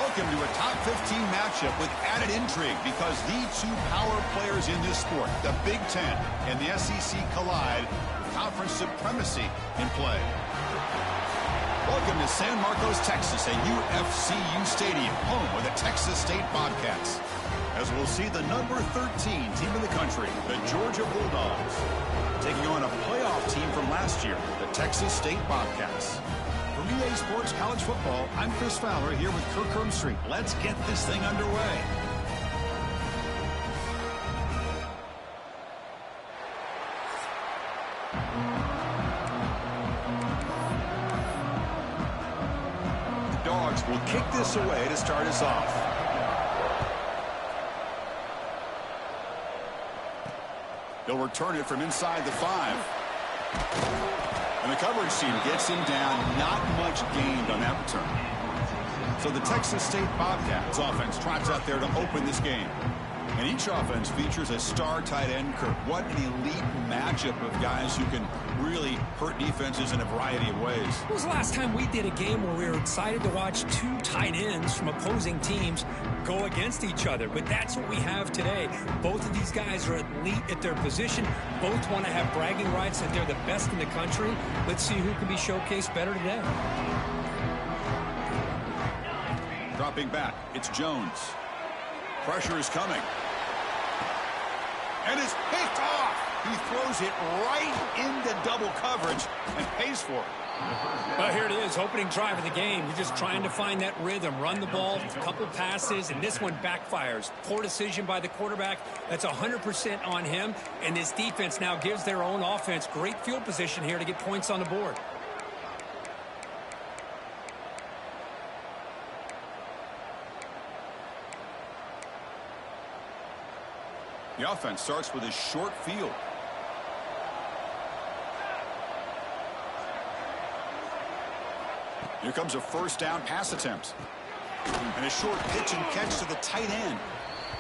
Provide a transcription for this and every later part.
Welcome to a top 15 matchup with added intrigue because the two power players in this sport, the Big Ten and the SEC, collide with conference supremacy in play. Welcome to San Marcos, Texas, a UFCU stadium, home of the Texas State Bobcats. As we'll see the number 13 team in the country, the Georgia Bulldogs, taking on a playoff team from last year, the Texas State Bobcats. For EA Sports College Football, I'm Chris Fowler here with Kirk Herbstreit. Let's get this thing underway. The Dogs will kick this away to start us off. They'll return it from inside the 5. And the coverage team gets him down. Not much gained on that return. So the Texas State Bobcats offense trots out there to open this game. And each offense features a star tight end, Kirk. What an elite matchup of guys who can really hurt defenses in a variety of ways. When was the last time we did a game where we were excited to watch two tight ends from opposing teams go against each other? But that's what we have today. Both of these guys are elite at their position. Both want to have bragging rights that they're the best in the country. Let's see who can be showcased better today. Dropping back, it's Jones. Pressure is coming. And it's picked off. He throws it right into double coverage and pays for it. Well, here it is, opening drive of the game. You're just trying to find that rhythm, run the ball, a couple passes, and this one backfires. Poor decision by the quarterback. That's 100% on him, and this defense now gives their own offense great field position here to get points on the board. The offense starts with a short field. Here comes a first down pass attempt. And a short pitch and catch to the tight end.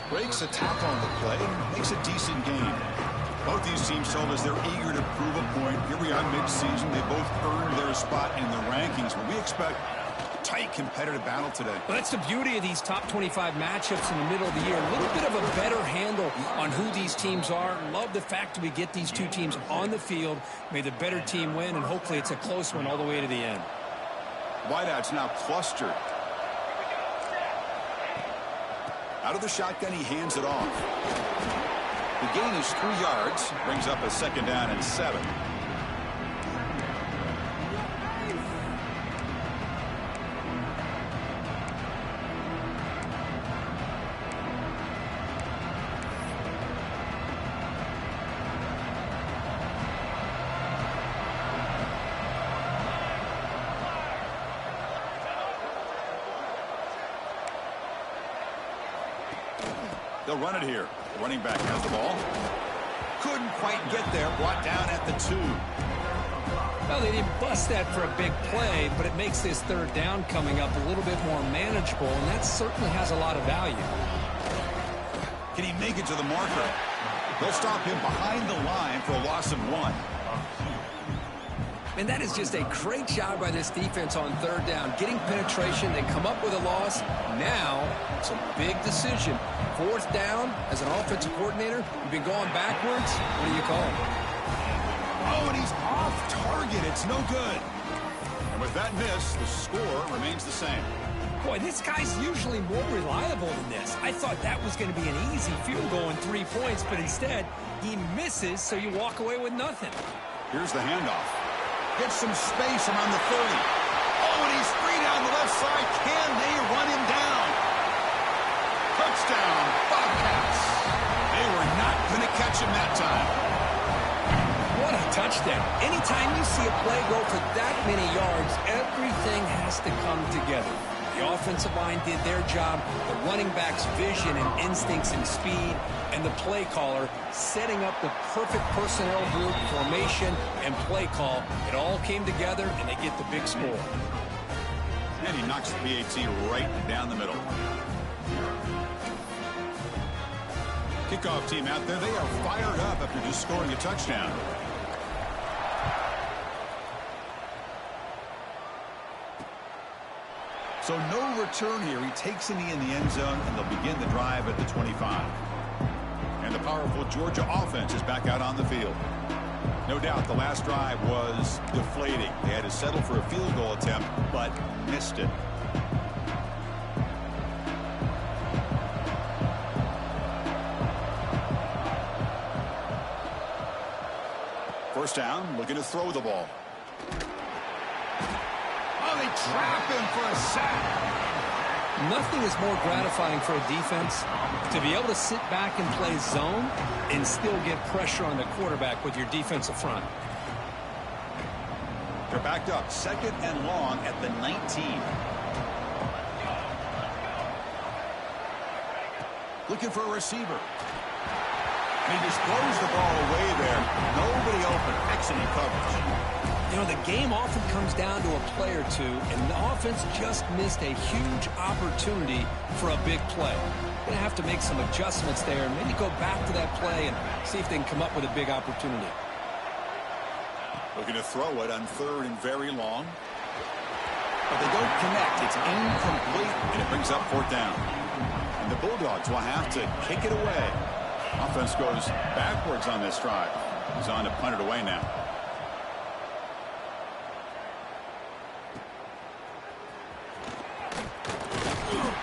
Breaks a tackle on the play and makes a decent gain. Both these teams told us they're eager to prove a point. Here we are mid-season. They both earned their spot in the rankings, but we expect tight competitive battle today. Well, that's the beauty of these top 25 matchups in the middle of the year. A little bit of a better handle on who these teams are. Love the fact that we get these two teams on the field. May the better team win, and hopefully it's a close one all the way to the end. Wideout's now clustered. Out of the shotgun, he hands it off. The gain is 3 yards. Brings up a second down and 7. They'll run it here. The running back has the ball. Couldn't quite get there. Brought down at the 2. Well, they didn't bust that for a big play, but it makes this third down coming up a little bit more manageable, and that certainly has a lot of value. Can he make it to the marker? They'll stop him behind the line for a loss of 1. And that is just a great job by this defense on third down. Getting penetration, they come up with a loss. Now, it's a big decision. Fourth down, as an offensive coordinator, you've been going backwards. What do you call? Oh, and he's off target. It's no good. And with that miss, the score remains the same. Boy, this guy's usually more reliable than this. I thought that was going to be an easy field goal and 3 points, but instead, he misses, so you walk away with nothing. Here's the handoff. Gets some space around the 30. Oh, and he's free down the left side. Can they run him down? Touchdown, Bobcats. They were not going to catch him that time. What a touchdown. Anytime you see a play go for that many yards, everything has to come together. The offensive line did their job, the running back's vision and instincts and speed, and the play caller setting up the perfect personnel group, formation, and play call. It all came together, and they get the big score. And he knocks the PAT right down the middle. Kickoff team out there, they are fired up after just scoring a touchdown. So no return here. He takes a knee in the end zone, and they'll begin the drive at the 25. And the powerful Georgia offense is back out on the field. No doubt the last drive was deflating. They had to settle for a field goal attempt, but missed it. First down, looking to throw the ball. Oh, they trap him for a sack. Nothing is more gratifying for a defense to be able to sit back and play zone and still get pressure on the quarterback with your defensive front. They're backed up, 2nd and long at the 19. Looking for a receiver. He just throws the ball away there. Nobody open. Excellent coverage. You know, the game often comes down to a play or two, and the offense just missed a huge opportunity for a big play. Going to have to make some adjustments there and maybe go back to that play and see if they can come up with a big opportunity. Looking to throw it on 3rd and very long. But they don't connect. It's incomplete, and it brings up 4th down. And the Bulldogs will have to kick it away. Offense goes backwards on this drive. He's on to punt it away now.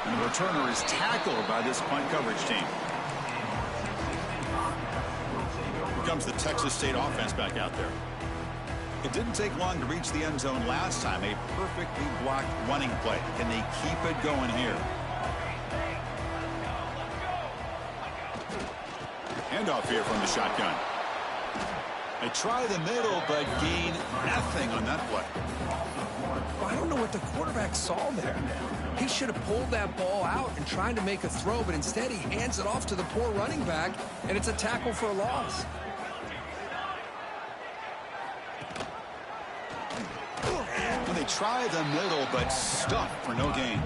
And the returner is tackled by this punt coverage team. Here comes the Texas State offense back out there. It didn't take long to reach the end zone last time. A perfectly blocked running play. Can they keep it going here? Handoff here from the shotgun. They try the middle, but gain nothing on that play. Well, I don't know what the quarterback saw there. He should have pulled that ball out and tried to make a throw, but instead he hands it off to the poor running back, and it's a tackle for a loss. Well, they try the middle, but stuffed for no gain.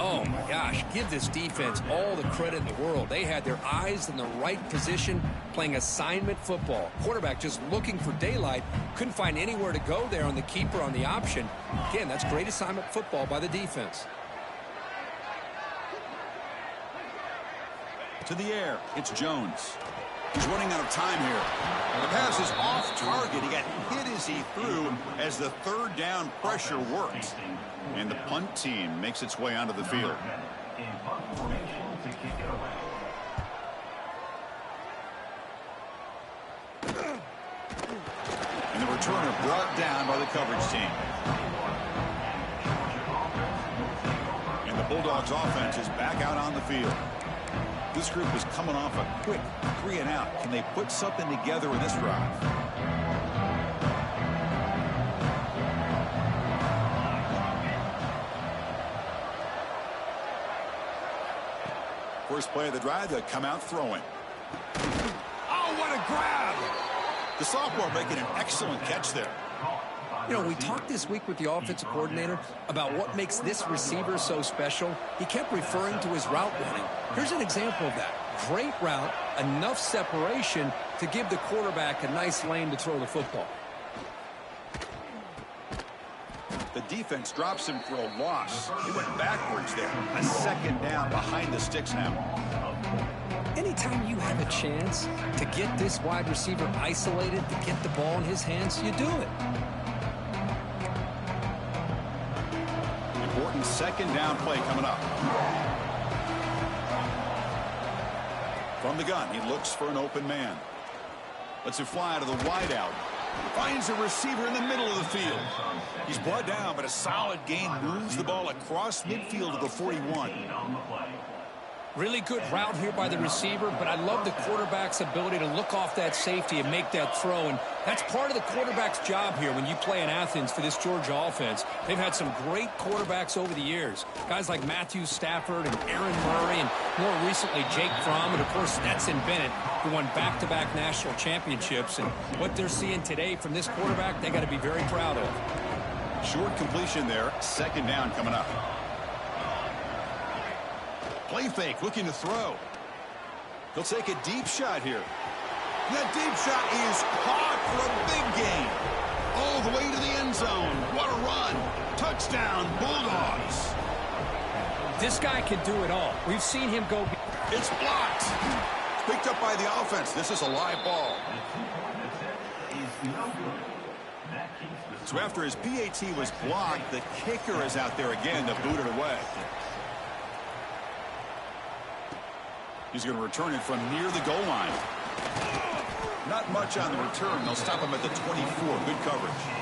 Oh, my gosh. Give this defense all the credit in the world. They had their eyes in the right position playing assignment football. Quarterback just looking for daylight. Couldn't find anywhere to go there on the keeper on the option. Again, that's great assignment football by the defense. To the air. It's Jones. He's running out of time here. The pass is off target. He got hit as he threw as the 3rd down pressure worked. And the punt team makes its way onto the field. And the returner brought down by the coverage team. And the Bulldogs offense is back out on the field. This group is coming off a quick 3-and-out. Can they put something together in this drive? First play of the drive, they come out throwing. Oh, what a grab! The sophomore making an excellent catch there. You know, we talked this week with the offensive coordinator about what makes this receiver so special. He kept referring to his route running. Here's an example of that. Great route, enough separation to give the quarterback a nice lane to throw the football. The defense drops him for a loss. He went backwards there. A 2nd down behind the sticks now. Anytime you have a chance to get this wide receiver isolated, to get the ball in his hands, you do it. Important 2nd down play coming up. From the gun, he looks for an open man. Lets it fly to the wideout. Finds a receiver in the middle of the field. He's brought down, but a solid gain moves the ball across midfield to the 41. Really good route here by the receiver, but I love the quarterback's ability to look off that safety and make that throw. And that's part of the quarterback's job here when you play in Athens for this Georgia offense. They've had some great quarterbacks over the years. Guys like Matthew Stafford and Aaron Murray and more recently Jake Fromm and, of course, Stetson Bennett, who won back-to-back national championships. And what they're seeing today from this quarterback, they got to be very proud of. Short completion there. 2nd down coming up. Play fake, looking to throw. He'll take a deep shot here. That deep shot is caught for a big gain. All the way to the end zone. What a run. Touchdown, Bulldogs. This guy can do it all. We've seen him go. It's blocked. Picked up by the offense. This is a live ball. So after his PAT was blocked, the kicker is out there again to boot it away. He's going to return it from near the goal line. Not much on the return. They'll stop him at the 24. Good coverage.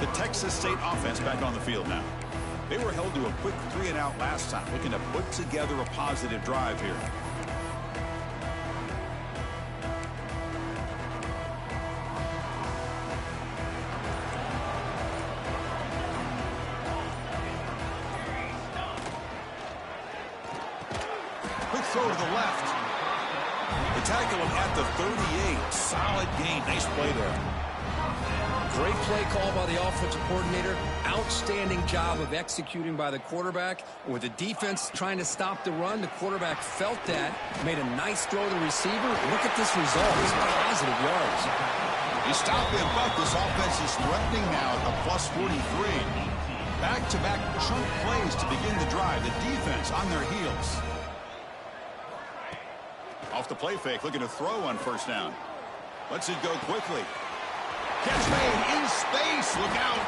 The Texas State offense back on the field now. They were held to a quick 3-and-out last time, looking to put together a positive drive here. Quick throw to the left. They tackle him at the 38. Solid gain. Nice play there. Great play call by the offensive coordinator. Outstanding job of executing by the quarterback. With the defense trying to stop the run, the quarterback felt that, made a nice throw to the receiver. Look at this result. It's positive yards. He stopped him, but this offense is threatening now at the plus 43. Back-to-back chunk plays to begin the drive. The defense on their heels. Off the play fake, looking to throw on first down. Lets it go quickly. Catch made in space. Look out.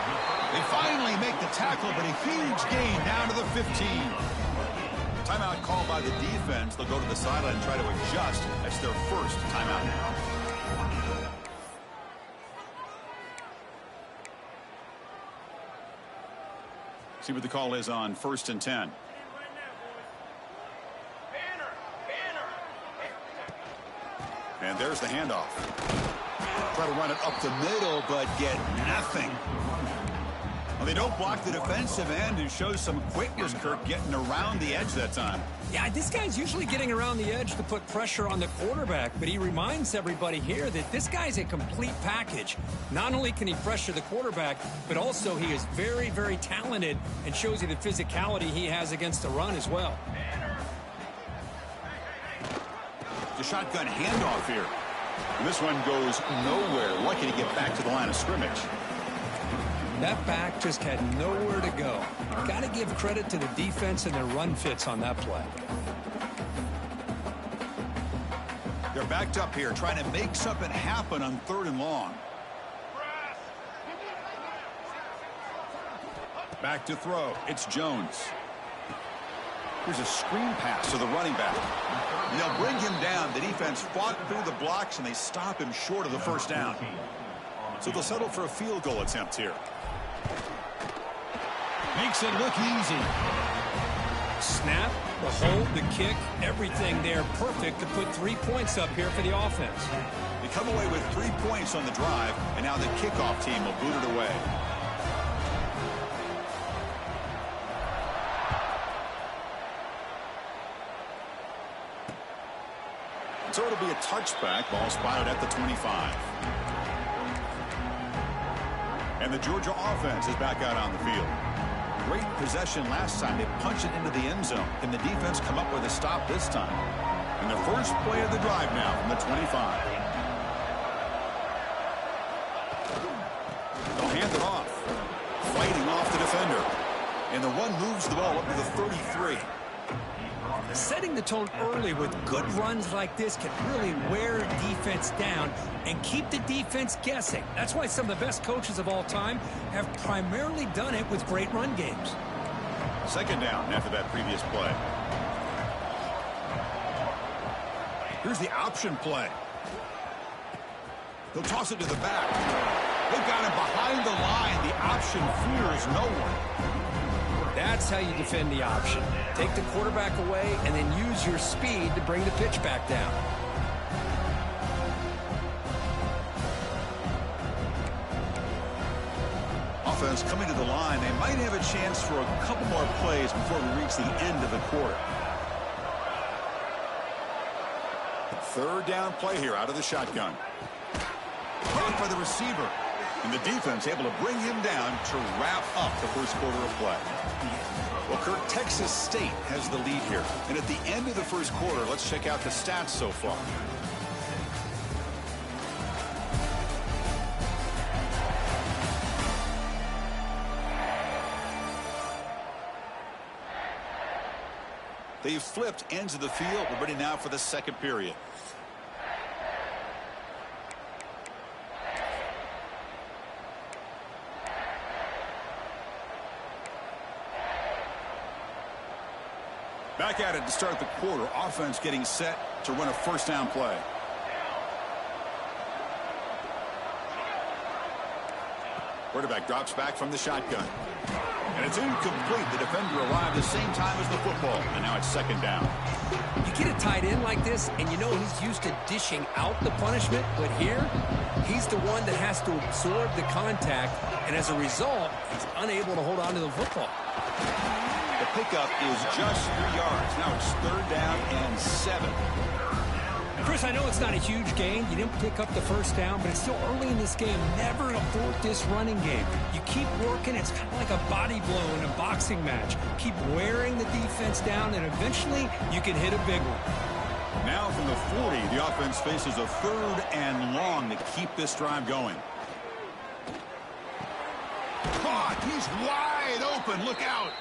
They finally make the tackle, but a huge gain down to the 15. Timeout called by the defense. They'll go to the sideline and try to adjust. That's their first timeout. See what the call is on 1st and 10. And there's the handoff. Try to run it up the middle, but get nothing. Well, they don't block the defensive end and show some quickness, Kirk, getting around the edge that time. Yeah, this guy's usually getting around the edge to put pressure on the quarterback, but he reminds everybody here that this guy's a complete package. Not only can he pressure the quarterback, but also he is very, very talented and shows you the physicality he has against the run as well. The shotgun handoff here. And this one goes nowhere. Lucky to get back to the line of scrimmage. That back just had nowhere to go. Got to give credit to the defense and their run fits on that play. They're backed up here, trying to make something happen on 3rd and long. Back to throw. It's Jones. Here's a screen pass to the running back. And they'll bring him down. The defense fought through the blocks, and they stop him short of the first down. So they'll settle for a field goal attempt here. Makes it look easy. Snap, the hold, the kick, everything there perfect to put 3 points up here for the offense. They come away with 3 points on the drive, and now the kickoff team will boot it away. So it'll be a touchback. Ball spotted at the 25. And the Georgia offense is back out on the field. Great possession last time. They punched it into the end zone. Can the defense come up with a stop this time? And the first play of the drive now from the 25. They'll hand it off. Fighting off the defender. And the one moves the ball up to the 33. Setting the tone early with good runs like this can really wear a defense down and keep the defense guessing. That's why some of the best coaches of all time have primarily done it with great run games. 2nd down after that previous play. Here's the option play. He'll toss it to the back. They've got him behind the line. The option fears no one. That's how you defend the option. Take the quarterback away and then use your speed to bring the pitch back down. Offense coming to the line. They might have a chance for a couple more plays before we reach the end of the quarter. 3rd down play here out of the shotgun. Caught by the receiver. And the defense able to bring him down to wrap up the first quarter of play. Well, Kirk, Texas State has the lead here. And at the end of the first quarter, let's check out the stats so far. They've flipped ends of the field. We're ready now for the second period. Back at it to start the quarter. Offense getting set to run a first down play. Quarterback drops back from the shotgun. And it's incomplete. The defender arrived the same time as the football. And now it's second down. You get a tight end like this, and you know he's used to dishing out the punishment. But here, he's the one that has to absorb the contact. And as a result, he's unable to hold on to the football. The pickup is just 3 yards. Now it's third down and 7. Chris, I know it's not a huge gain. You didn't pick up the first down, but it's still early in this game. Never abort this running game. You keep working. It's kind of like a body blow in a boxing match. Keep wearing the defense down, and eventually you can hit a big one. Now from the 40, the offense faces a third and long to keep this drive going. Caught. He's wide open. Look out.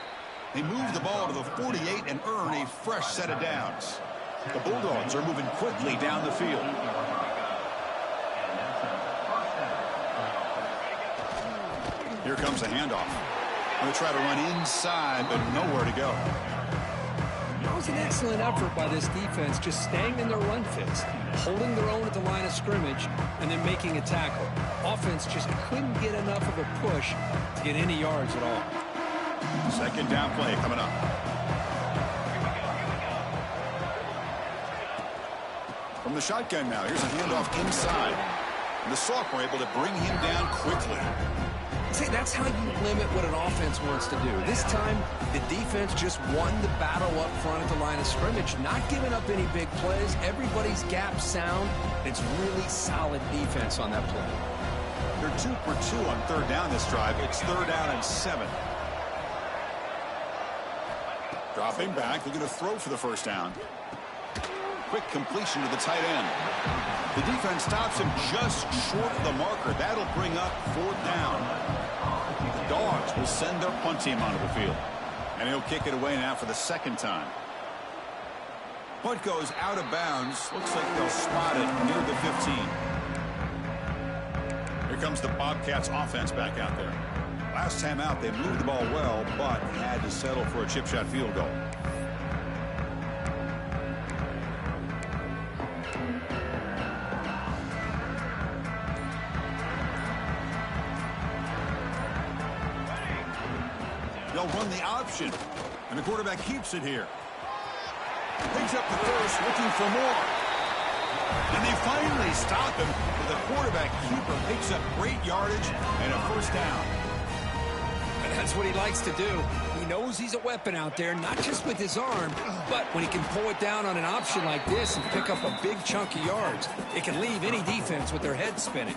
They move the ball to the 48 and earn a fresh set of downs. The Bulldogs are moving quickly down the field. Here comes a handoff. Going to try to run inside, but nowhere to go. That was an excellent effort by this defense, just staying in their run fits, holding their own at the line of scrimmage, and then making a tackle. Offense just couldn't get enough of a push to get any yards at all. Second down play coming up. From the shotgun now, here's a handoff inside. And the Sock were able to bring him down quickly. See, that's how you limit what an offense wants to do. This time, the defense just won the battle up front at the line of scrimmage, not giving up any big plays. Everybody's gap sound. It's really solid defense on that play. They're 2 for 2 on third down this drive. It's third down and 7. Dropping back, looking to throw for the first down. Quick completion to the tight end. The defense stops him just short of the marker. That'll bring up fourth down. The Dogs will send their punt team onto the field. And he'll kick it away now for the second time. Punt goes out of bounds. Looks like they'll spot it near the 15. Here comes the Bobcats offense back out there. Last time out, they moved the ball well, but had to settle for a chip shot field goal. They'll run the option, and the quarterback keeps it here. Picks up the first, looking for more. And they finally stop him, but the quarterback keeper picks up great yardage and a first down. And that's what he likes to do. He knows he's a weapon out there, not just with his arm, but when he can pull it down on an option like this and pick up a big chunk of yards, it can leave any defense with their head spinning.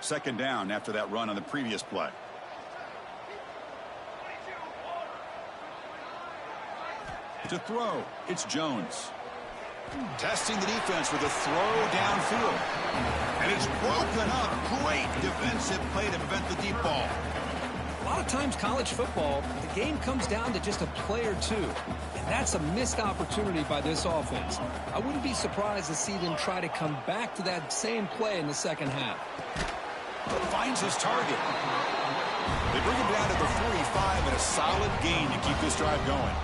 Second down after that run on the previous play. To throw, it's Jones. Testing the defense with a throw downfield. And it's broken up. Great defensive play to prevent the deep ball. A lot of times college football, the game comes down to just a play or two. And that's a missed opportunity by this offense. I wouldn't be surprised to see them try to come back to that same play in the second half. Finds his target. They bring him down to the 45 and a solid gain to keep this drive going.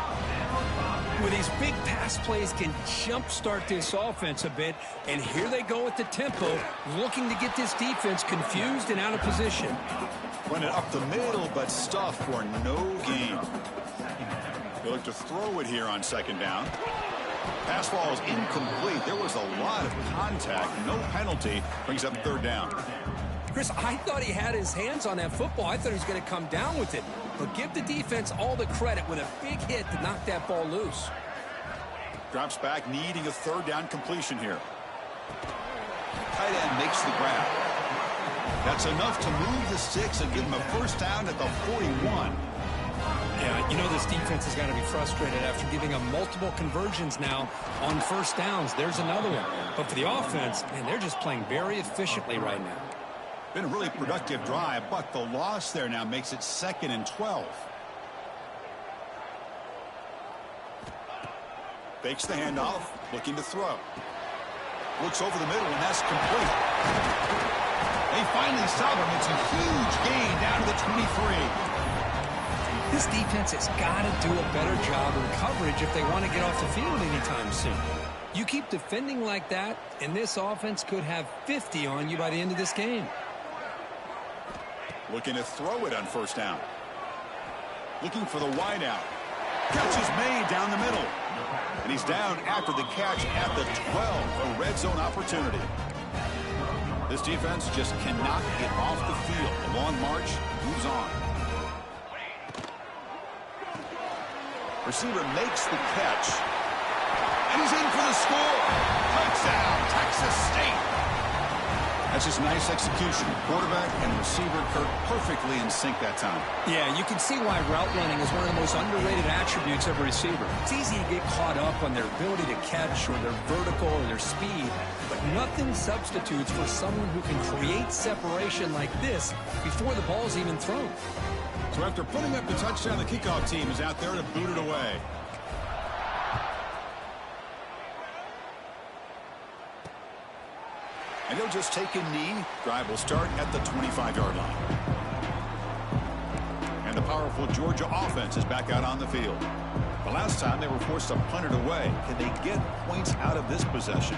With these big pass plays can jumpstart this offense a bit, and here they go at the tempo, looking to get this defense confused and out of position. Running up the middle, but stuffed for no gain. They look to throw it here on second down. Pass ball is incomplete. There was a lot of contact. No penalty. Brings up third down. Chris, I thought he had his hands on that football. I thought he was going to come down with it. But give the defense all the credit with a big hit to knock that ball loose. Drops back, needing a third down completion here. Tight end makes the grab. That's enough to move the sticks and give him a first down at the 41. Yeah, you know this defense has got to be frustrated after giving them multiple conversions now on first downs. There's another one. But for the offense, man, they're just playing very efficiently right now. Been a really productive drive, but the loss there now makes it 2nd and 12. Fakes the handoff, looking to throw. Looks over the middle, and that's complete. They finally stop him. It's a huge gain down to the 23. This defense has got to do a better job in coverage if they want to get off the field anytime soon. You keep defending like that, and this offense could have 50 on you by the end of this game. Looking to throw it on first down. Looking for the wide out. Catch is made down the middle. And he's down after the catch at the 12. A red zone opportunity. This defense just cannot get off the field. The long march moves on. Receiver makes the catch. And he's in for the score. Touchdown, Texas State. That's just nice execution. Quarterback and receiver Kirk perfectly in sync that time. Yeah, you can see why route running is one of the most underrated attributes of a receiver. It's easy to get caught up on their ability to catch or their vertical or their speed, but nothing substitutes for someone who can create separation like this before the ball's even thrown. So after putting up the touchdown, the kickoff team is out there to boot it away. And he'll just take a knee. Drive will start at the 25-yard line. And the powerful Georgia offense is back out on the field. The last time they were forced to punt it away. Can they get points out of this possession?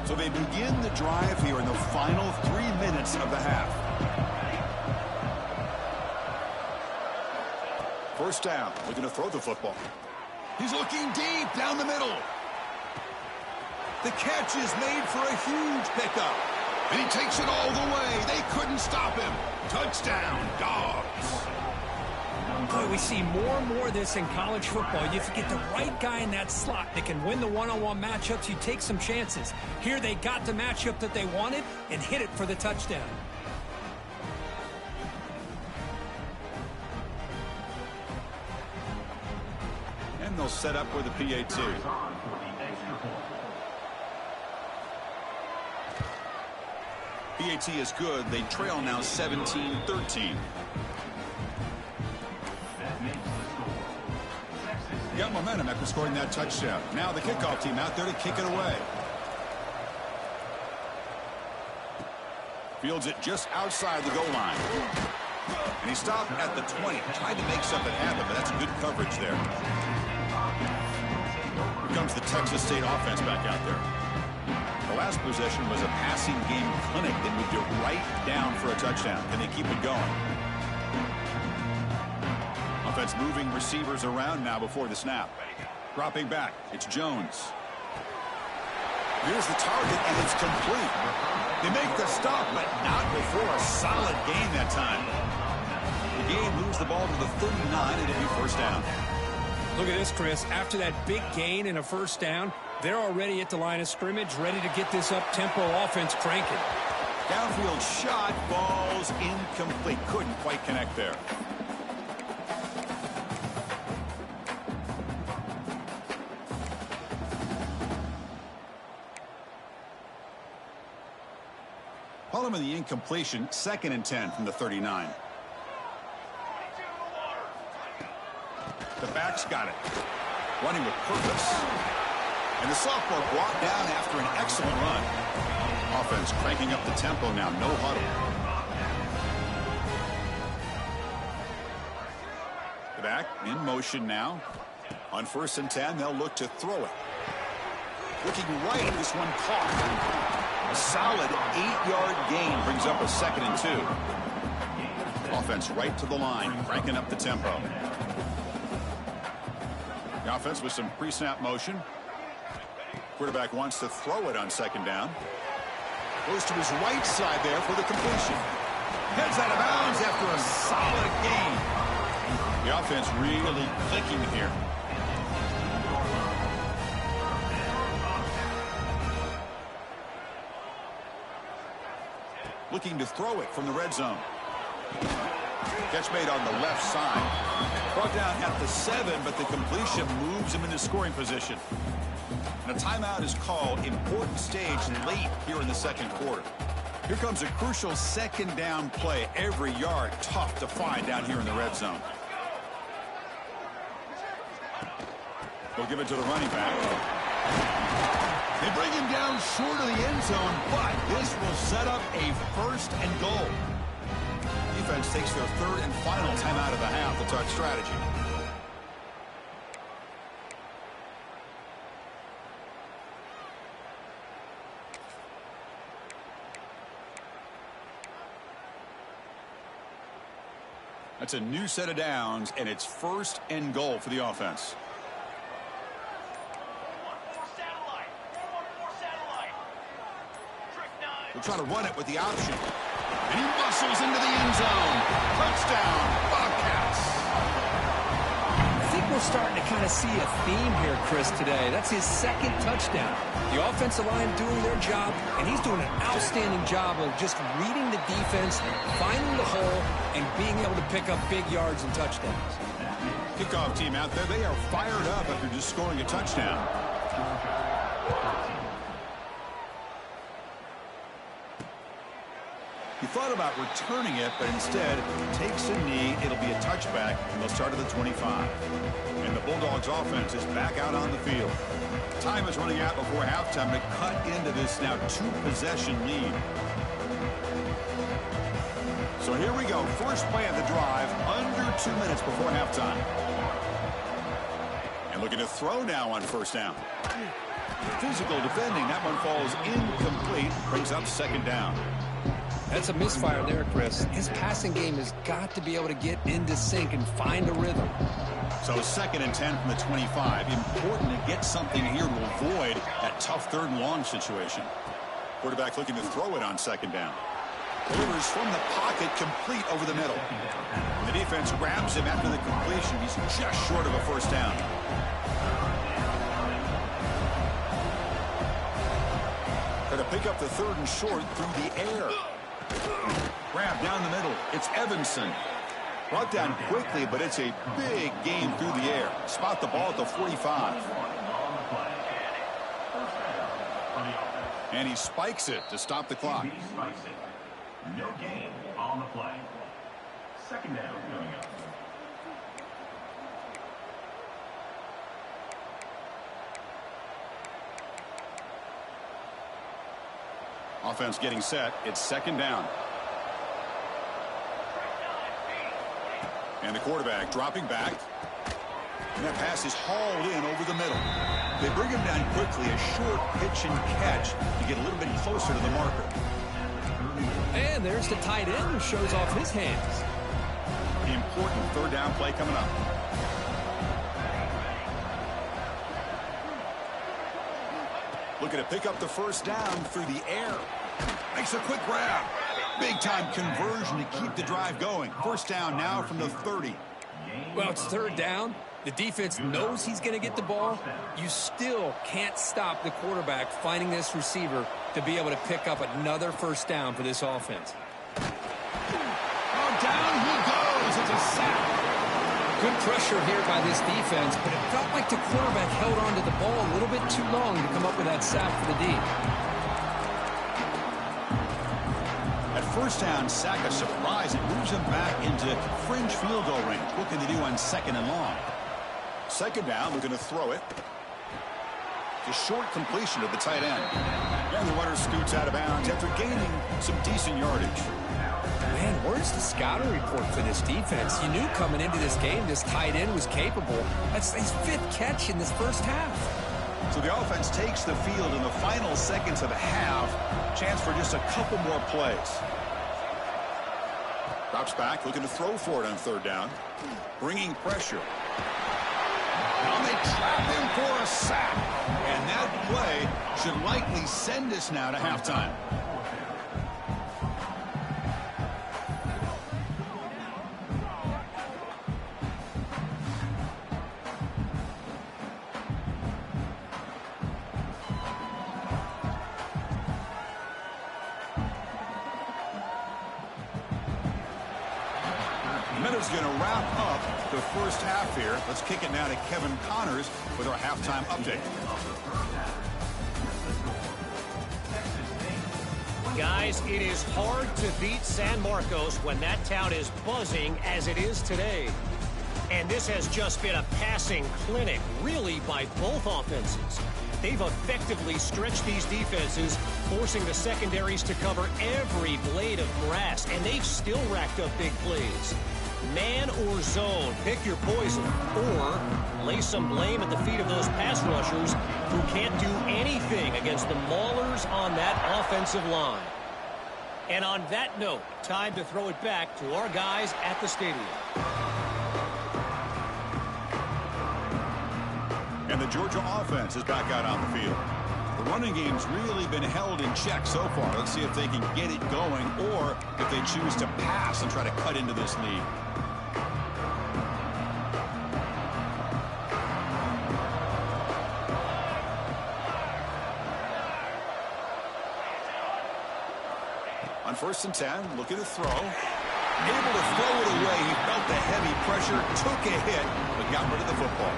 So they begin the drive here in the final 3 minutes of the half. First down. Looking to throw the football. He's looking deep down the middle. The catch is made for a huge pickup. And he takes it all the way. They couldn't stop him. Touchdown, Dogs. Boy, we see more and more of this in college football. If you get the right guy in that slot that can win the one-on-one matchups, you take some chances. Here they got the matchup that they wanted and hit it for the touchdown. And they'll set up with a PAT. PAT is good. They trail now 17-13. Got momentum after scoring that touchdown. Now the kickoff team out there to kick it away. Fields it just outside the goal line. And he stopped at the 20. Tried to make something happen, but that's good coverage there. Here comes the Texas State offense back out there. The last possession was a passing game clinic that moved it right down for a touchdown. Can they keep it going? Offense moving receivers around now before the snap. Dropping back. It's Jones. Here's the target, and it's complete. They make the stop, but not before a solid gain that time. The game moves the ball to the 39, and it'll be first down. Look at this, Chris. After that big gain and a first down, they're already at the line of scrimmage, ready to get this up-tempo offense cranking. Downfield shot, balls incomplete. Couldn't quite connect there. Problem in the incompletion, 2nd and 10 from the 39. The back's got it. Running with purpose. And the sophomore brought down after an excellent run. Offense cranking up the tempo now, no huddle. The back in motion now. On 1st and 10, they'll look to throw it. Looking right, this one caught. A solid 8-yard gain brings up a 2nd and 2. Offense right to the line, cranking up the tempo. The offense with some pre-snap motion. Quarterback wants to throw it on 2nd down. Goes to his right side there for the completion. Heads out of bounds after a solid gain. The offense really clicking here. Looking to throw it from the red zone. Catch made on the left side. Brought down at the 7, but the completion moves him into scoring position. And a timeout is called. Important stage late here in the second quarter. Here comes a crucial second down play. Every yard tough to find down here in the red zone. They'll give it to the running back. They bring him down short of the end zone, but this will set up a 1st and goal. Defense takes their 3rd and final timeout of the half to talk strategy. That's a new set of downs, and it's 1st and goal for the offense. They'll try to run it with the option. And he muscles into the end zone. Touchdown, Bobcats. I think we're starting to kind of see a theme here, Chris, today. That's his 2nd touchdown. The offensive line doing their job, and he's doing an outstanding job of just reading the defense, finding the hole, and being able to pick up big yards and touchdowns. Kickoff team out there, they are fired up after just scoring a touchdown. He thought about returning it, but instead takes a knee. It'll be a touchback, and they'll start at the 25. And the Bulldogs offense is back out on the field. Time is running out before halftime to cut into this now 2-possession lead. So here we go. First play of the drive, under 2 minutes before halftime. And looking to throw now on 1st down. Physical defending. That one falls incomplete. Brings up 2nd down. That's a misfire there, Chris. His passing game has got to be able to get into sync and find a rhythm. So 2nd and 10 from the 25. Important to get something here to avoid that tough 3rd and long situation. Quarterback looking to throw it on 2nd down. Delivers from the pocket, complete over the middle. The defense grabs him after the completion. He's just short of a 1st down. Try to pick up the 3rd and short through the air. Grab down the middle. It's Evanson. Brought down quickly, but it's a big game through the air. Spot the ball at the 45. And he spikes it to stop the clock. No gain on the play. 2nd down coming up. Offense getting set. It's 2nd down. And the quarterback dropping back. And that pass is hauled in over the middle. They bring him down quickly. A short pitch and catch to get a little bit closer to the marker. And there's the tight end who shows off his hands. The important 3rd down play coming up. Looking to pick up the 1st down through the air. Makes a quick grab. Big-time conversion to keep the drive going. 1st down now from the 30. Well, it's 3rd down. The defense knows he's going to get the ball. You still can't stop the quarterback finding this receiver to be able to pick up another 1st down for this offense. Oh, down he goes. It's a sack. Good pressure here by this defense, but it felt like the quarterback held on to the ball a little bit too long to come up with that sack for the D. At 1st down, sack a surprise. It moves him back into fringe field goal range. What can they do on 2nd and long? 2nd down, looking to throw it. Just short completion to the tight end. And the runner scoots out of bounds after gaining some decent yardage. Man, where's the scouting report for this defense? You knew coming into this game this tight end was capable. That's his 5th catch in this 1st half. So the offense takes the field in the final seconds of the half. Chance for just a couple more plays. Drops back, looking to throw for it on 3rd down. Bringing pressure. Now they trap him for a sack. And that play should likely send us now to halftime. is going to wrap up the first half here. Let's kick it now to Kevin Connors with our halftime update. Guys, it is hard to beat San Marcos when that town is buzzing as it is today. And this has just been a passing clinic, really, by both offenses. They've effectively stretched these defenses, forcing the secondaries to cover every blade of grass, and they've still racked up big plays. Man or zone, pick your poison, or lay some blame at the feet of those pass rushers who can't do anything against the maulers on that offensive line. And on that note, time to throw it back to our guys at the stadium. And the Georgia offense is back out on the field. The running game's really been held in check so far. Let's see if they can get it going or if they choose to pass and try to cut into this lead. On 1st and 10, looking to throw. Able to throw it away. He felt the heavy pressure, took a hit, but got rid of the football.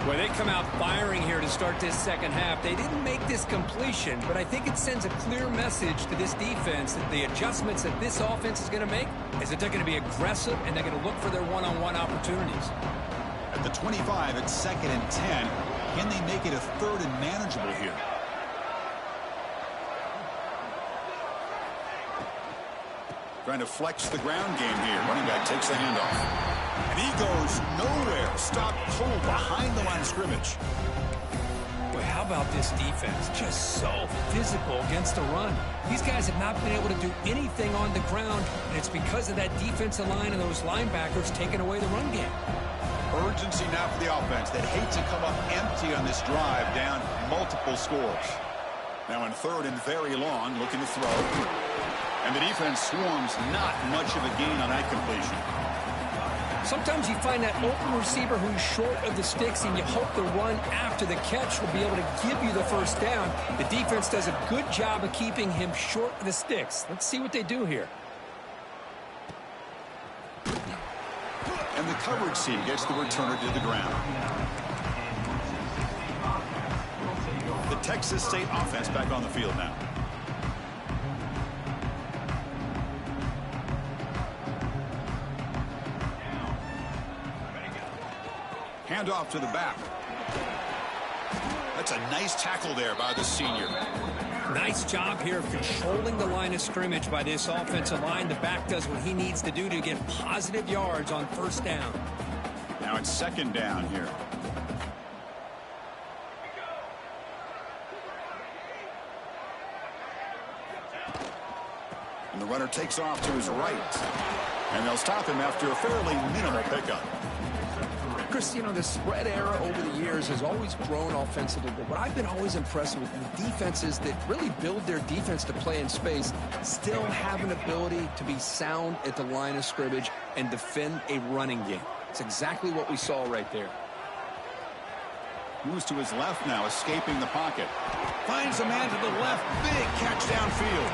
Well, they come out firing here to start this second half. They didn't make this completion, but I think it sends a clear message to this defense that the adjustments that this offense is going to make is that they're going to be aggressive and they're going to look for their one-on-one opportunities. At the 25, it's 2nd and 10. Can they make it a 3rd and manageable here? Trying to flex the ground game here. Running back takes the handoff. And he goes nowhere. Stopped cold behind the line of scrimmage. Boy, how about this defense? Just so physical against the run. These guys have not been able to do anything on the ground, and it's because of that defensive line and those linebackers taking away the run game. Urgency now for the offense. They'd hate to come up empty on this drive, down multiple scores. Now in 3rd and very long, looking to throw. And the defense swarms, not much of a gain on that completion. Sometimes you find that open receiver who's short of the sticks, and you hope the run after the catch will be able to give you the first down. The defense does a good job of keeping him short of the sticks. Let's see what they do here. And the coverage team gets the returner to the ground. The Texas State offense back on the field now. Handoff to the back. That's a nice tackle there by the senior. Nice job here of controlling the line of scrimmage by this offensive line. The back does what he needs to do to get positive yards on 1st down. Now it's 2nd down here. And the runner takes off to his right. And they'll stop him after a fairly minimal pickup. Chris, you know, the spread era over the years has always grown offensively, but what I've been always impressed with the defenses that really build their defense to play in space still have an ability to be sound at the line of scrimmage and defend a running game. It's exactly what we saw right there. Moves to his left now, escaping the pocket. Finds a man to the left. Big catch downfield.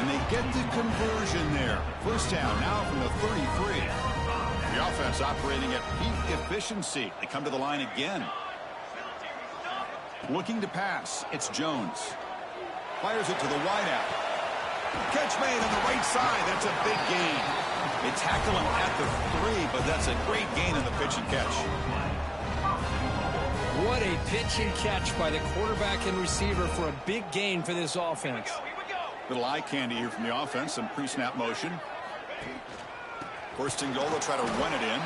And they get the conversion there. 1st down now from the 33. The offense operating at peak efficiency. They come to the line again. Looking to pass. It's Jones. Fires it to the wideout. Catch made on the right side. That's a big gain. They tackle him at the 3, but that's a great gain in the pitch and catch. What a pitch and catch by the quarterback and receiver for a big gain for this offense. Little eye candy here from the offense. Some pre-snap motion. 1st and goal. They'll try to run it in.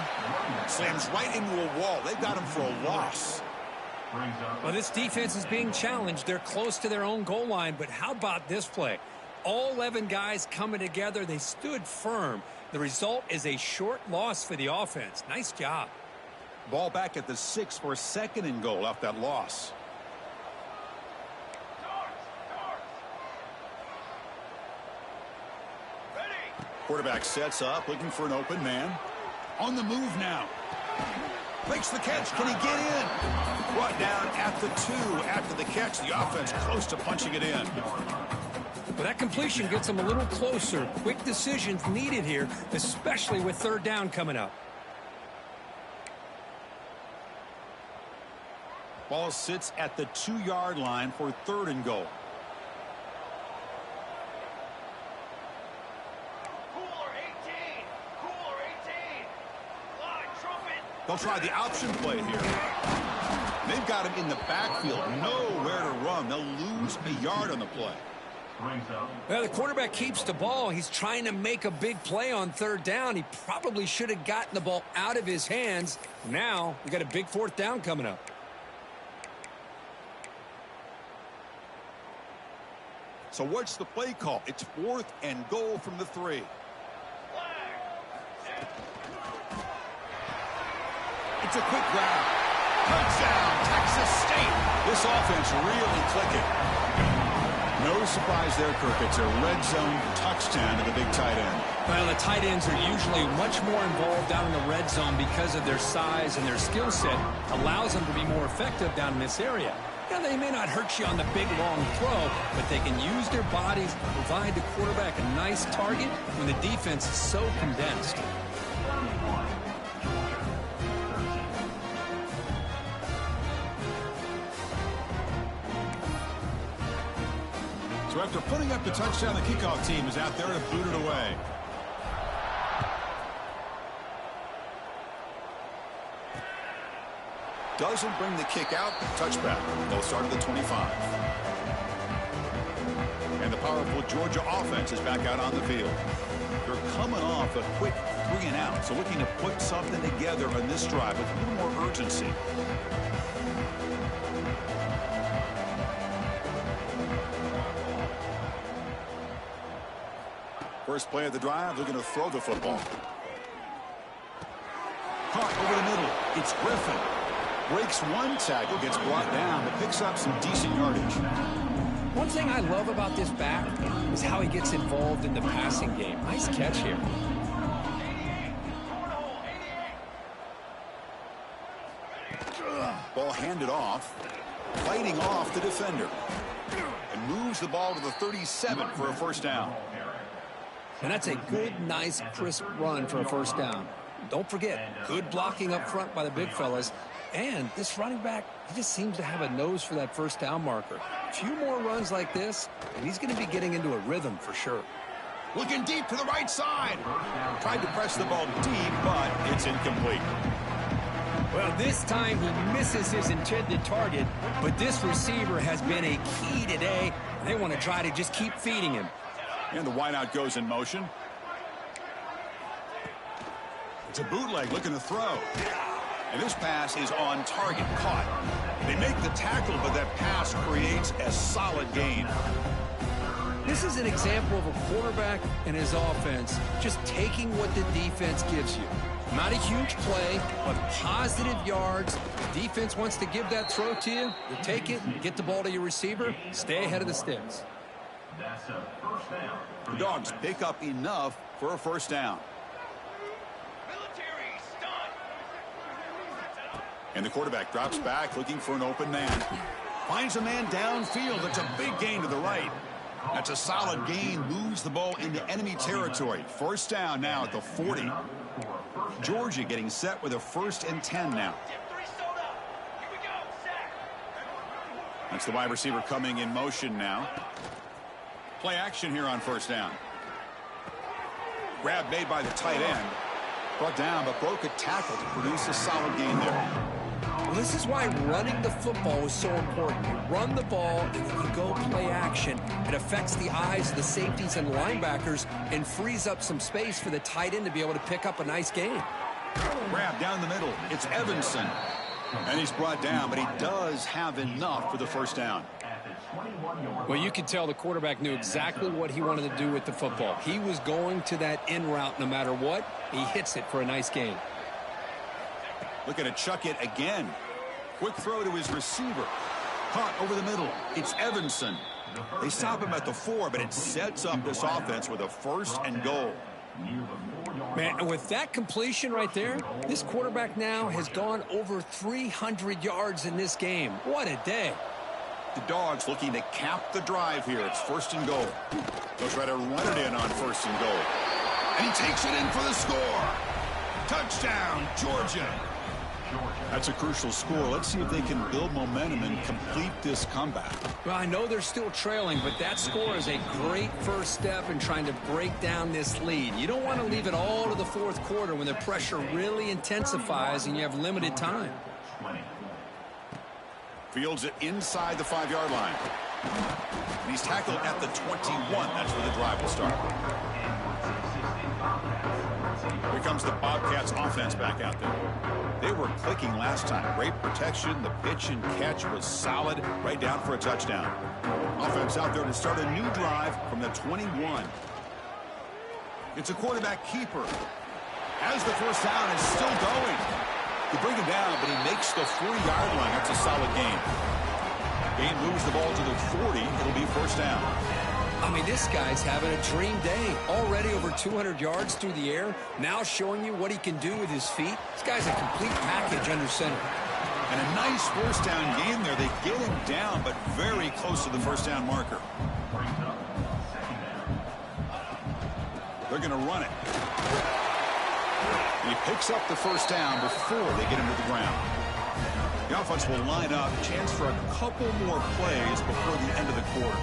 Slams right into a wall. They've got him for a loss. Well, this defense is being challenged. They're close to their own goal line, but how about this play? All 11 guys coming together. They stood firm. The result is a short loss for the offense. Nice job. Ball back at the 6 for 2nd and goal off that loss. Quarterback sets up, looking for an open man. On the move now. Makes the catch. Can he get in? Brought down at the 2 after the catch. The offense close to punching it in. Well, that completion gets them a little closer. Quick decisions needed here, especially with third down coming up. Ball sits at the 2-yard line for 3rd and goal. They'll try the option play here. They've got him in the backfield, nowhere to run. They'll lose a yard on the play. Well, the quarterback keeps the ball. He's trying to make a big play on 3rd down. He probably should have gotten the ball out of his hands. Now we got a big 4th down coming up. So what's the play call? It's 4th and goal from the 3. It's a quick grab. Touchdown, Texas State. This offense really clicking. No surprise there, Kirk. It's a red zone touchdown to the big tight end. Well, the tight ends are usually much more involved down in the red zone because of their size, and their skill set allows them to be more effective down in this area. Now, they may not hurt you on the big, long throw, but they can use their bodies to provide the quarterback a nice target when the defense is so condensed. So after putting up the touchdown, the kickoff team is out there to boot it away. Doesn't bring the kick out. Touchback. They'll start at the 25. And the powerful Georgia offense is back out on the field. They're coming off a quick 3-and-out, so looking to put something together on this drive with a little more urgency. First play of the drive, they're going to throw the football. Caught over the middle. It's Griffin. Breaks one tackle, gets brought down, but picks up some decent yardage. One thing I love about this back is how he gets involved in the passing game. Nice catch here. Ball handed off. Fighting off the defender. And moves the ball to the 37 for a first down. And that's a good, nice, crisp run for a first down. Don't forget, good blocking up front by the big fellas. And this running back, he just seems to have a nose for that first down marker. A few more runs like this, and he's going to be getting into a rhythm for sure. Looking deep to the right side. Tried to press the ball deep, but it's incomplete. Well, this time he misses his intended target, but this receiver has been a key today. They want to try to just keep feeding him. And the wideout goes in motion. It's a bootleg looking to throw. And this pass is on target, caught. They make the tackle, but that pass creates a solid gain. This is an example of a quarterback and his offense just taking what the defense gives you. Not a huge play, but positive yards. The defense wants to give that throw to you. You take it, get the ball to your receiver, stay ahead of the sticks. That's a first down. The Dogs pick up enough for a first down. And the quarterback drops back looking for an open man. Finds a man downfield. It's a big gain to the right. That's a solid gain. Moves the ball into enemy territory. First down now at the 40. Georgia getting set with a 1st and 10 now. That's the wide receiver coming in motion now. Play action here on first down. Grab made by the tight end. Brought down, but broke a tackle to produce a solid gain there. Well, this is why running the football is so important. You run the ball, and then you go play action. It affects the eyes of the safeties and linebackers and frees up some space for the tight end to be able to pick up a nice gain. Grab down the middle. It's Evanson. And he's brought down, but he does have enough for the first down. Well, you could tell the quarterback knew exactly what he wanted to do with the football. He was going to that in route no matter what. He hits it for a nice gain. Looking to chuck it again. Quick throw to his receiver. Caught over the middle. It's Evanson. They stop him at the 4, but it sets up this offense with a 1st and goal. Man, and with that completion right there, this quarterback now has gone over 300 yards in this game. What a day. The Dogs looking to cap the drive here. It's 1st and goal. They'll try to run it in on 1st and goal. And he takes it in for the score. Touchdown, Georgia. That's a crucial score. Let's see if they can build momentum and complete this comeback. Well, I know they're still trailing, but that score is a great first step in trying to break down this lead. You don't want to leave it all to the 4th quarter when the pressure really intensifies and you have limited time. Fields it inside the 5-yard line. And he's tackled at the 21. That's where the drive will start. Here comes the Bobcats offense back out there. They were clicking last time. Great protection. The pitch and catch was solid. Right down for a touchdown. Offense out there to start a new drive from the 21. It's a quarterback keeper. As the first down is still going. You bring him down, but he makes the 40-yard line. That's a solid gain. Gain moves the ball to the 40. It'll be 1st down. I mean, this guy's having a dream day. Already over 200 yards through the air. Now showing you what he can do with his feet. This guy's a complete package under center. And a nice 1st down gain there. They get him down, but very close to the 1st down marker. They're going to run it. He picks up the 1st down before they get him to the ground. The offense will line up. Chance for a couple more plays before the end of the quarter.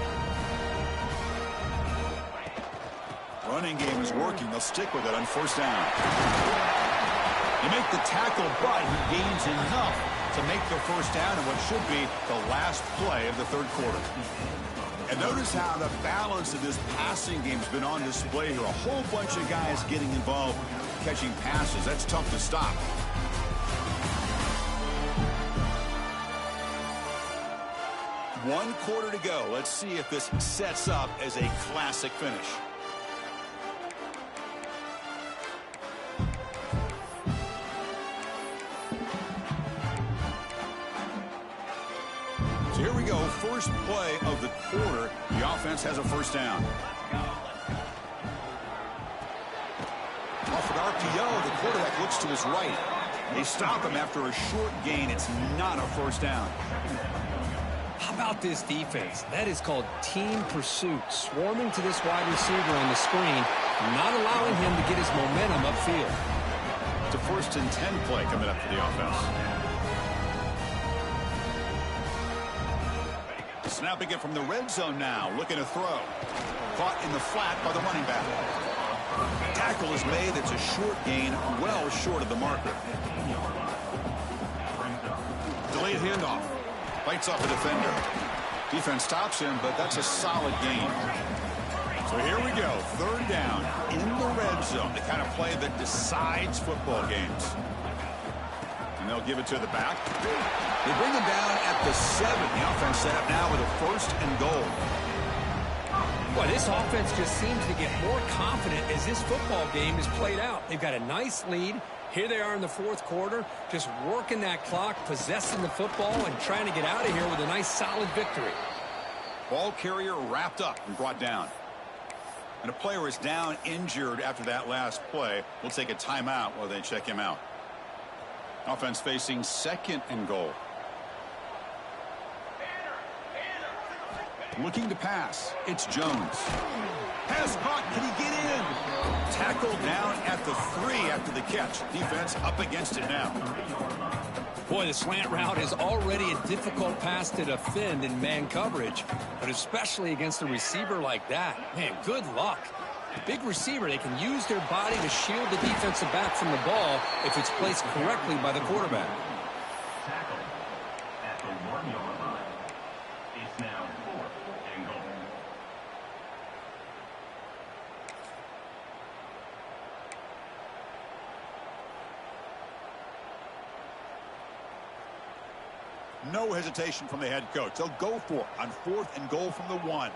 Running game is working. They'll stick with it on 1st down. You make the tackle, but he gains enough to make the 1st down in what should be the last play of the 3rd quarter. And notice how the balance of this passing game has been on display here. A whole bunch of guys getting involved catching passes. That's tough to stop. One quarter to go. Let's see if this sets up as a classic finish. So here we go. First play of the quarter. The offense has a 1st down. Off an RPO, the quarterback looks to his right. They stop him after a short gain. It's not a 1st down. How about this defense? That is called team pursuit. Swarming to this wide receiver on the screen, not allowing him to get his momentum upfield. It's a 1st and 10 play coming up for the offense. Snapping it from the red zone now. Looking to throw. Caught in the flat by the running back. Tackle is made. It's a short gain, well short of the marker. Delayed handoff. Bites off a defender. Defense stops him, but that's a solid gain. So here we go. 3rd down in the red zone. The kind of play that decides football games. And they'll give it to the back. They bring him down at the 7. The offense set up now with a 1st and goal. Boy, this offense just seems to get more confident as this football game is played out. They've got a nice lead. Here they are in the 4th quarter, just working that clock, possessing the football, and trying to get out of here with a nice, solid victory. Ball carrier wrapped up and brought down. And a player is down injured after that last play. We'll take a timeout while they check him out. Offense facing 2nd and goal. Looking to pass. It's Jones. Pass caught. Can he get in? Tackled down at the 3 after the catch. Defense up against it now. Boy, the slant route is already a difficult pass to defend in man coverage, but especially against a receiver like that. Man, good luck. Big receiver, they can use their body to shield the defensive back from the ball if it's placed correctly by the quarterback. Tackle at the 1-yard line. It's now 4th and goal. No hesitation from the head coach. They'll go for it on 4th and goal from the 1.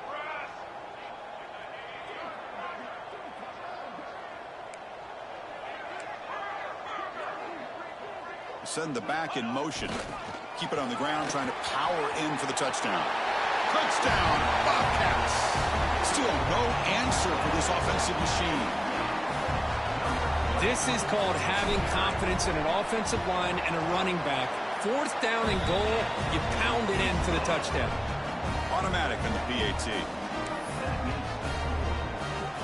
Send the back in motion. Keep it on the ground, trying to power in for the touchdown. Touchdown, Bobcats. Still no answer for this offensive machine. This is called having confidence in an offensive line and a running back. 4th down and goal, you pound it in for the touchdown. automatic on the PAT.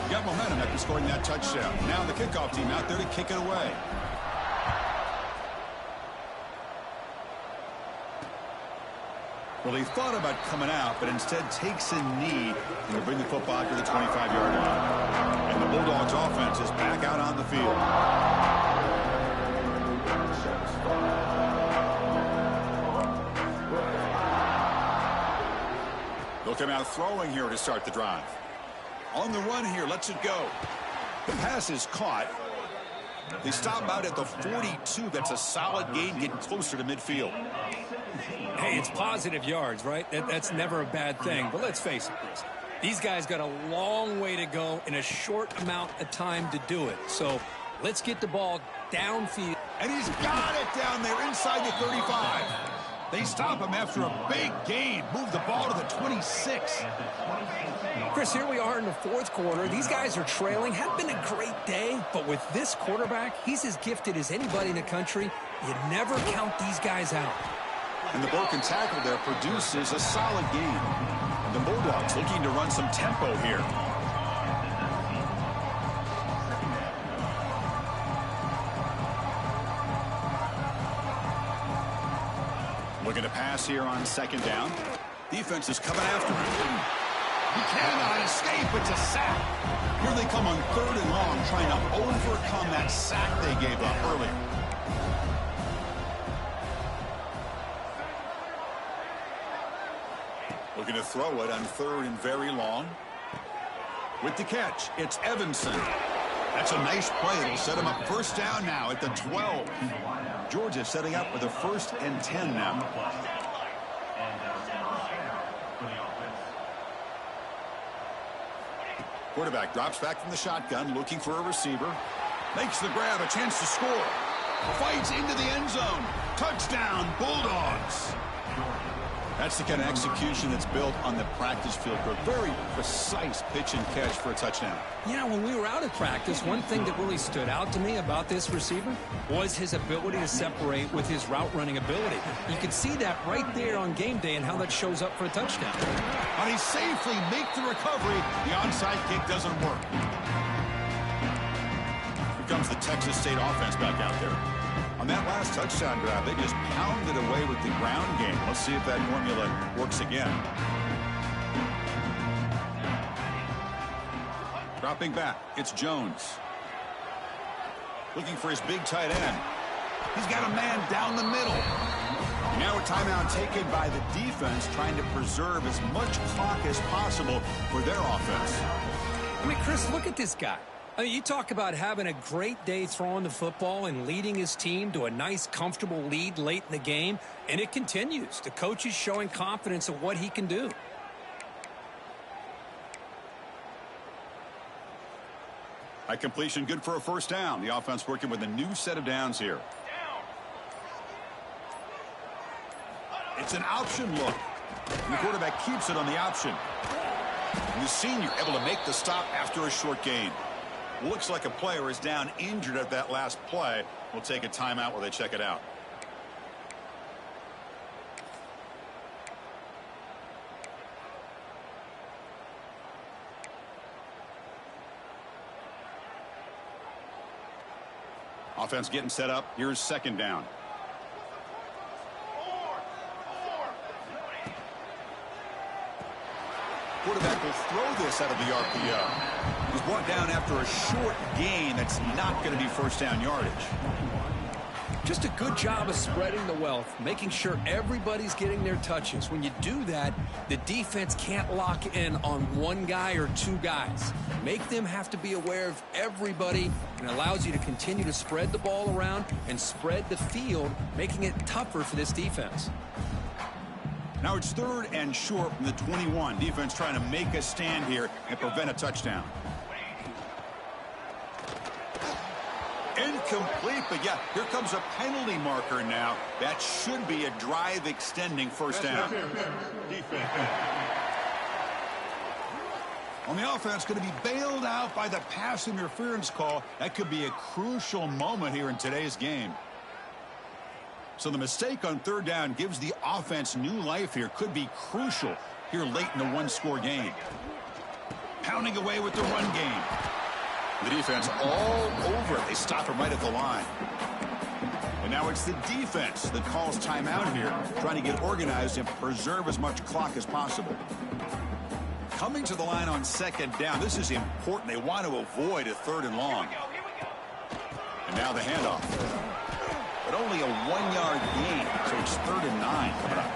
Got momentum after scoring that touchdown. Now the kickoff team out there to kick it away. Well, he thought about coming out, but instead takes a knee to bring the football to the 25-yard line. And the Bulldogs offense is back out on the field. They'll come out throwing here to start the drive. On the run here, lets it go. The pass is caught. They stop out at the 42. That's a solid gain, getting closer to midfield. Hey, it's positive yards, right? That's never a bad thing. But let's face it, Chris. These guys got a long way to go in a short amount of time to do it. So let's get the ball downfield. And he's got it down there inside the 35. They stop him after a big gain. Move the ball to the 26. Chris, here we are in the fourth quarter. These guys are trailing. Had been a great day, but with this quarterback, he's as gifted as anybody in the country. You never count these guys out. And the broken tackle there produces a solid gain. And the Bulldogs looking to run some tempo here. Looking to pass here on second down. Defense is coming after him. He cannot escape. It's a sack. Here they come on third and long, trying to overcome that sack they gave up earlier. Looking to throw it on third and very long. With the catch, it's Evanson. That's a nice play. It'll set him up first down now at the 12. Georgia setting up with a 1st and 10 now. Quarterback drops back from the shotgun, looking for a receiver. Makes the grab, a chance to score. Fights into the end zone. Touchdown, Bulldogs. That's the kind of execution that's built on the practice field for a very precise pitch and catch for a touchdown. Yeah, when we were out at practice, one thing that really stood out to me about this receiver was his ability to separate with his route running ability. You can see that right there on game day and how that shows up for a touchdown. And he safely makes the recovery. The onside kick doesn't work. Here comes the Texas State offense back out there. On that last touchdown drive, they just pounded away with the ground game. Let's see if that formula works again. Dropping back, it's Jones. Looking for his big tight end. He's got a man down the middle. Now a timeout taken by the defense, trying to preserve as much clock as possible for their offense. I mean, Chris, look at this guy. I mean, you talk about having a great day throwing the football and leading his team to a nice, comfortable lead late in the game, and it continues. The coach is showing confidence of what he can do. High completion, good for a first down. The offense working with a new set of downs here. It's an option look. And the quarterback keeps it on the option. And the senior able to make the stop after a short gain. Looks like a player is down injured at that last play. We'll take a timeout while they check it out. Offense getting set up. Here's second down. Quarterback will throw this out of the RPO. He's brought down after a short gain that's not going to be first down yardage. Just a good job of spreading the wealth, making sure everybody's getting their touches. When you do that, the defense can't lock in on one guy or two guys. Make them have to be aware of everybody, and allows you to continue to spread the ball around and spread the field, making it tougher for this defense. Now it's third and short from the 21. Defense trying to make a stand here and prevent a touchdown. Incomplete, but yeah, here comes a penalty marker now. That should be a drive-extending first down. On the offense, going to be bailed out by the pass interference call. That could be a crucial moment here in today's game. So the mistake on third down gives the offense new life here. Could be crucial here late in a one-score game. Pounding away with the run game. The defense all over it. They stop him right at the line. And now it's the defense that calls timeout here, trying to get organized and preserve as much clock as possible. Coming to the line on second down, this is important. They want to avoid a 3rd and long. And now the handoff. But only a 1-yard gain, so it's 3rd and 9 coming up.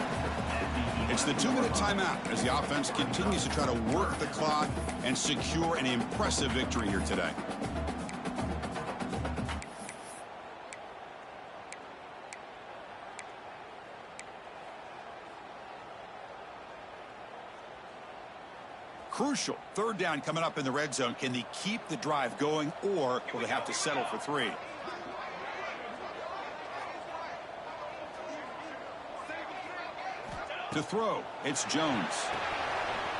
It's the 2-minute timeout as the offense continues to try to work the clock and secure an impressive victory here today. Crucial. 3rd down coming up in the red zone. Can they keep the drive going, or will they have to settle for 3? To throw, it's Jones.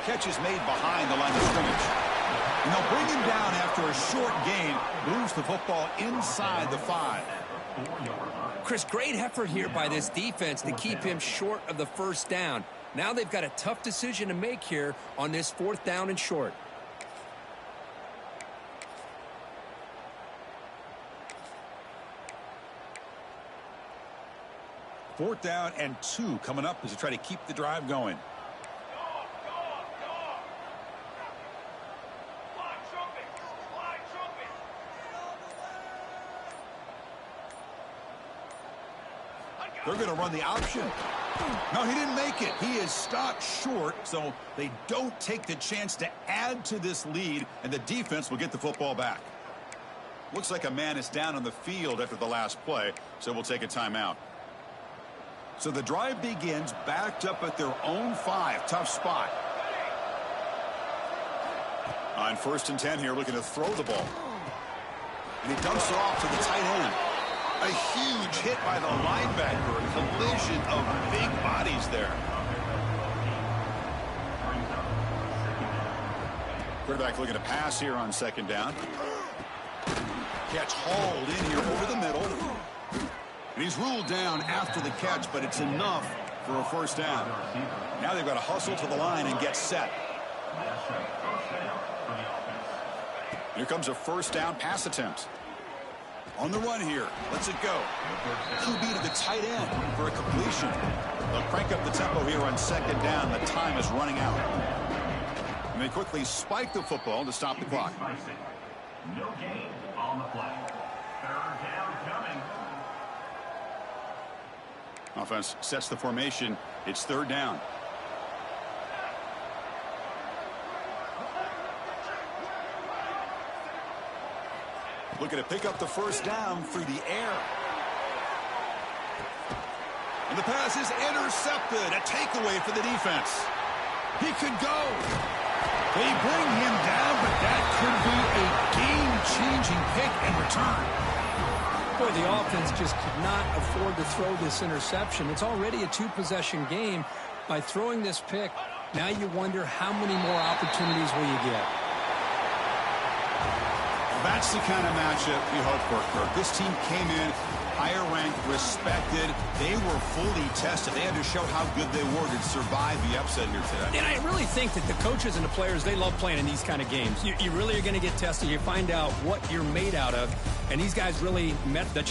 Catch is made behind the line of scrimmage. And they'll bring him down after a short gain. Moves the football inside the 5. Chris, great effort here by this defense to keep him short of the 1st down. Now they've got a tough decision to make here on this 4th down and short. Fourth down and 2 coming up as they try to keep the drive going. They're going to run the option. No, he didn't make it. He is stopped short, so they don't take the chance to add to this lead, and the defense will get the football back. Looks like a man is down on the field after the last play, so we'll take a timeout. So the drive begins backed up at their own 5. Tough spot. On 1st and 10 here, looking to throw the ball. And he dumps it off to the tight end. A huge hit by the linebacker. A collision of big bodies there. Quarterback looking to pass here on 2nd down. Catch hauled in here over the middle. And he's ruled down after the catch, but it's enough for a 1st down. Now they've got to hustle to the line and get set. Here comes a 1st down pass attempt. On the run here. Let's it go. QB to the tight end for a completion. They'll crank up the tempo here on 2nd down. The time is running out. And they quickly spike the football to stop the clock. No gain on the play. 3rd down coming. Offense sets the formation. It's 3rd down. Looking to pick up the 1st down through the air. And the pass is intercepted. A takeaway for the defense. He could go. They bring him down, but that could be a game-changing pick and return. Boy, the offense just could not afford to throw this interception. It's already a 2-possession game. By throwing this pick, now you wonder how many more opportunities will you get. That's the kind of matchup you hope for, Kirk. This team came in higher ranked, respected. They were fully tested. They had to show how good they were to survive the upset here today. And I really think that the coaches and the players, they love playing in these kind of games. You really are going to get tested. You find out what you're made out of. And these guys really met the